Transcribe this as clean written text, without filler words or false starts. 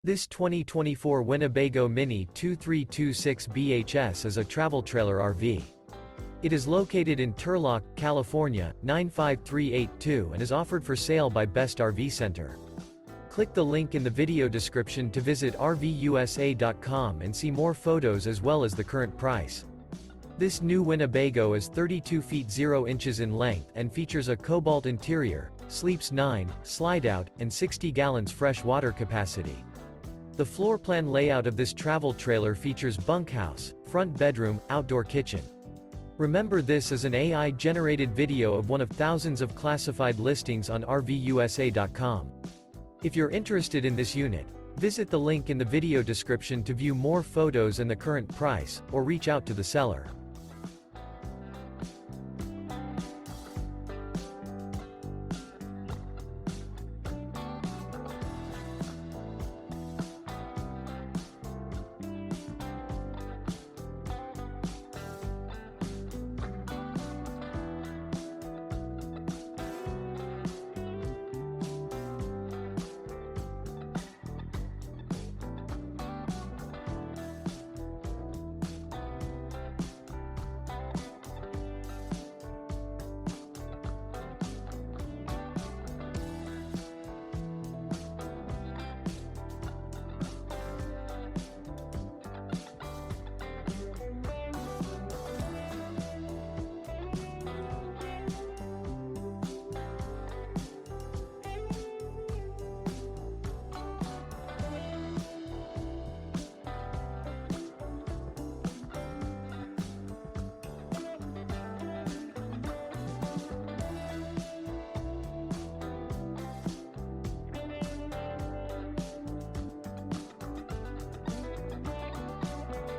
This 2024 Winnebago Minnie 2326 BHS is a travel trailer RV. It is located in Turlock, California, 95382 and is offered for sale by Best RV Center. Click the link in the video description to visit RVUSA.com and see more photos as well as the current price. This new Winnebago is 32 feet 0 inches in length and features a Cobalt interior, sleeps 9, slide-out, and 60 gallons fresh water capacity. The floor plan layout of this travel trailer features bunkhouse, front bedroom, outdoor kitchen. Remember, this is an AI-generated video of one of thousands of classified listings on RVUSA.com. If you're interested in this unit, visit the link in the video description to view more photos and the current price, or reach out to the seller.